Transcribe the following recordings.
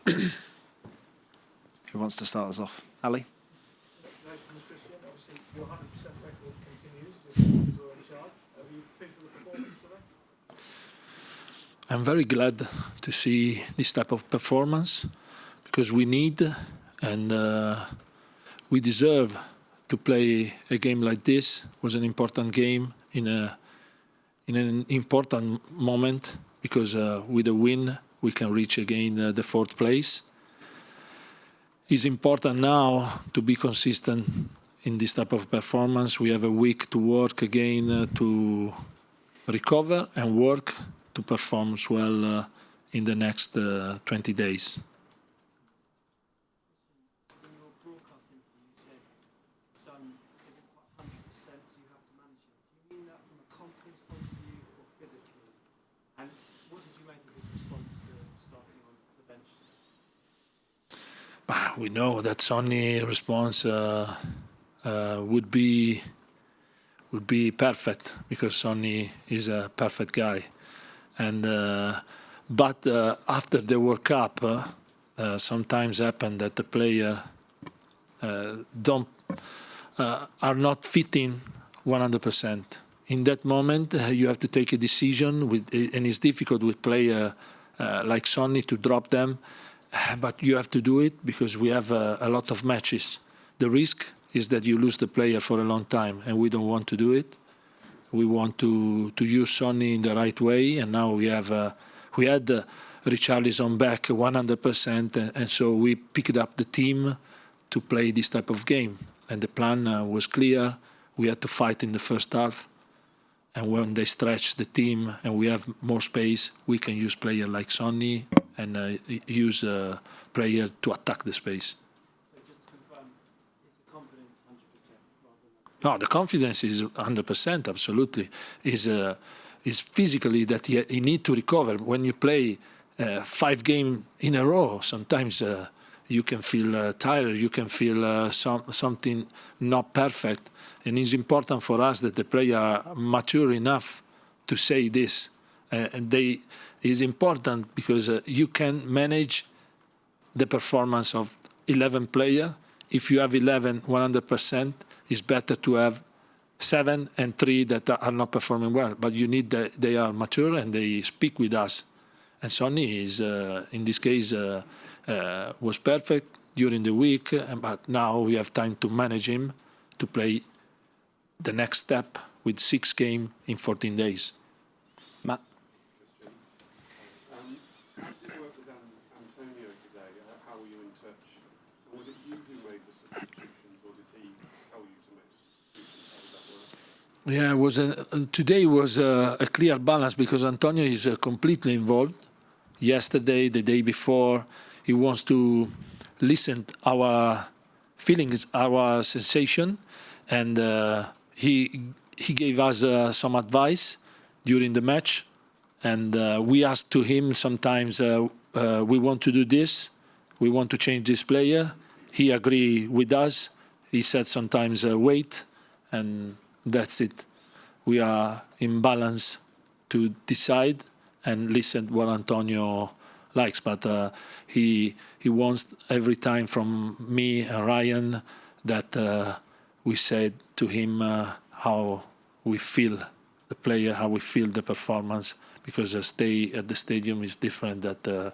Who wants to start us off? Ali? Congratulations, Cristian. Obviously, your 100% record continues with Enquires in charge. Are you pleased with the performance today? I'm very glad to see this type of performance because we need and we deserve to play a game like this. It was an important game in an important moment because with a win we can reach again the fourth place. It's important now to be consistent in this type of performance. We have a week to work again to recover and work to perform well in the next 20 days. In your broadcast interview, you said Son isn't quite 100%, so you have to manage him. Do you mean that from a confidence point of view or physically? And what did you make of his response to starting on the bench today? We know that Sonny's response would be perfect because Sonny is a perfect guy, and but after the World Cup, sometimes happen that the player don't are not fitting 100%. In that moment, you have to take a decision, and it's difficult with player like Sonny to drop them. But you have to do it because we have a lot of matches. The risk is that you lose the player for a long time, and we don't want to do it. We want to use Sonny in the right way, and now we had Richarlison back 100%, and so we picked up the team to play this type of game. And the plan was clear. We had to fight in the first half, and when they stretch the team and we have more space, we can use player like Sonny and use a player to attack the space. So just to confirm, it's a confidence 100% rather than... No, the confidence is 100%, absolutely. Is physically that he need to recover. When you play 5 games in a row, sometimes you can feel tired, you can feel something not perfect. And it's important for us that the players are mature enough to say this. And is important because you can manage the performance of 11 players. If you have 11 100%, it's better to have 7 and 3 that are not performing well. But you need that they are mature and they speak with us. And Sonny is, in this case, was perfect during the week, but now we have time to manage him to play the next step with 6 games in 14 days. Matt? You did work with Antonio today. How were you in touch? Was it you who made the substitutions, or did he tell you to make the substitutions? How did that work? Yeah, it was today was a clear balance because Antonio is completely involved. Yesterday, the day before, he wants to listen our feelings, our sensation, and he gave us some advice during the match, and we asked to him sometimes we want to do this, we want to change this player. He agreed with us. He said sometimes wait, and that's it. We are in balance to decide and listen what Antonio likes, but he wants every time from me and Ryan that we said to him how we feel the player, how we feel the performance, because a stay at the stadium is different than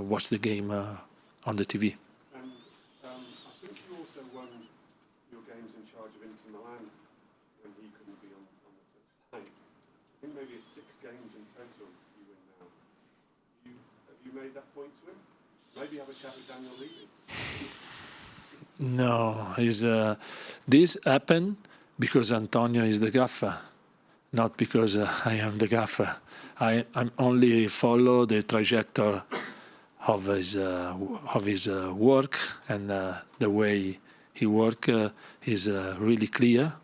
watch the game on the TV. And I think you also won your games in charge of Inter Milan when he couldn't be on the touchline. I think maybe it's 6 games in total you win now. Have you made that point to him? Maybe have a chat with Daniel Levy. No, this happened because Antonio is the gaffer, not because I am the gaffer. I'm only follow the trajectory of his work, and the way he work is really clear.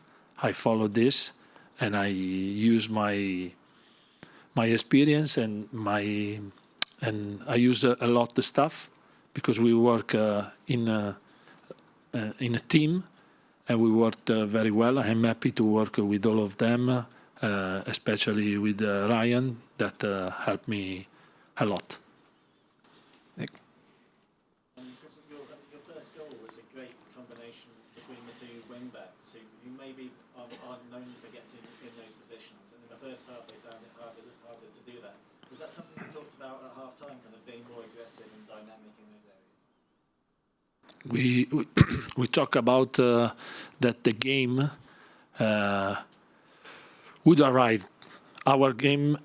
I follow this, and I use my experience and I use a lot the stuff because we work in a team, and we worked very well. I'm happy to work with all of them, especially with Ryan, that helped me a lot. Nick? coordination between the two wing backs who maybe aren't known for getting in those positions, and in the first half they found it harder to do that. Was that something you talked about at half time, kind of being more aggressive and dynamic in those areas? We talk about that the game would arrive. Our game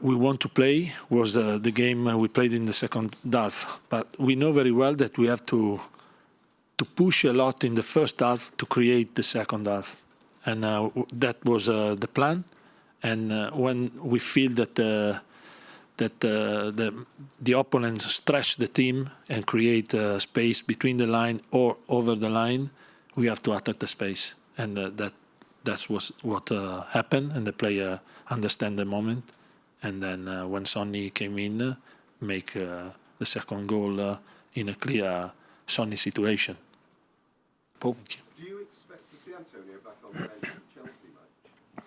we want to play was the game we played in the second half, but we know very well that we have to push a lot in the first half to create the second half, and that was the plan. And when we feel that the opponents stretch the team and create space between the line or over the line, we have to attack the space, and that's what happened, and the player understand the moment, and then when Sonny came in, make the second goal in a clear Sonny situation. Paul? Do you expect to see Antonio back on the bench for Chelsea match?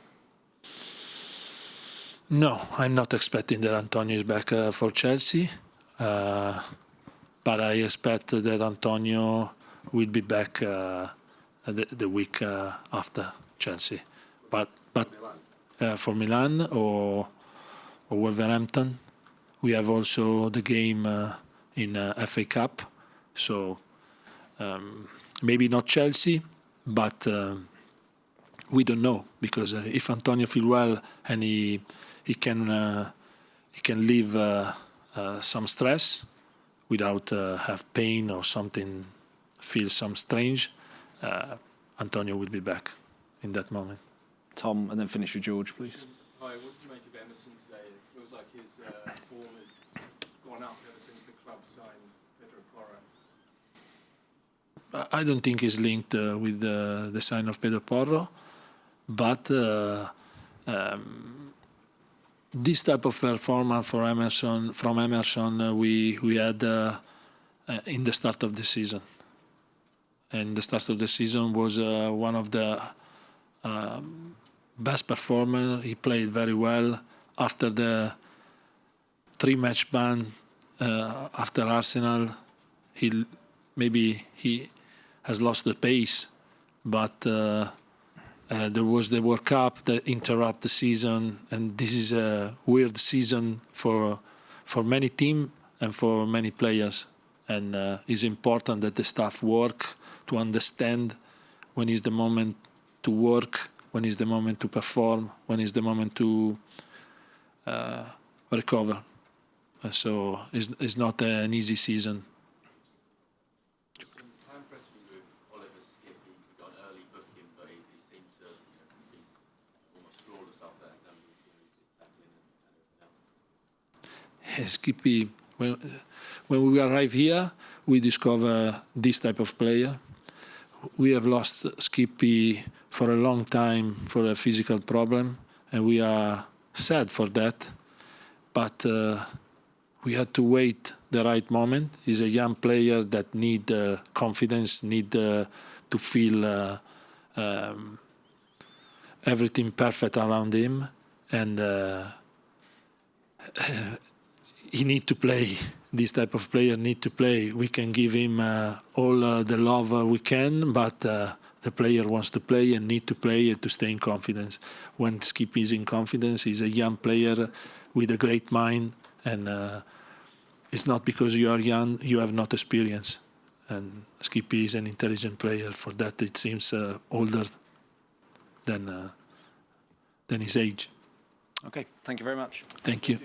No, I'm not expecting that Antonio is back for Chelsea, but I expect that Antonio will be back the week after Chelsea. But for Milan or Wolverhampton, we have also the game in FA Cup, so maybe not Chelsea, but we don't know, because if Antonio feel well and he can leave some stress without have pain or something, feel some strange, Antonio will be back in that moment. Tom, and then finish with George, please. Hi, what do you make of Emerson today? It feels like his form has gone up ever since the club signed Pedro Porro. I don't think it's linked with the sign of Pedro Porro, but this type of performance from Emerson we had in the start of the season. And the start of the season was one of the best performer. He played very well after the 3-match ban after Arsenal. He has lost the pace, but there was the World Cup that interrupted the season, and this is a weird season for many teams and for many players. And it's important that the staff work to understand when is the moment to work, when is the moment to perform, when is the moment to recover. So it's not an easy season. How impressed were you with Oliver Skip? He got an early booking, but he seemed to be almost flawless after that. His tackling and everything else. Skippy, when we arrive here, we discover this type of player. We have lost Skippy for a long time for a physical problem, and we are sad for that. But we had to wait the right moment. He's a young player that need confidence, need to feel everything perfect around him, and he need to play. This type of player need to play. We can give him all the love we can, but the player wants to play and need to play and to stay in confidence. When Skip is in confidence, he's a young player with a great mind, and it's not because you are young you have not experience. And Skippy is an intelligent player. For that, it seems older than his age. Okay, thank you very much. Thank you.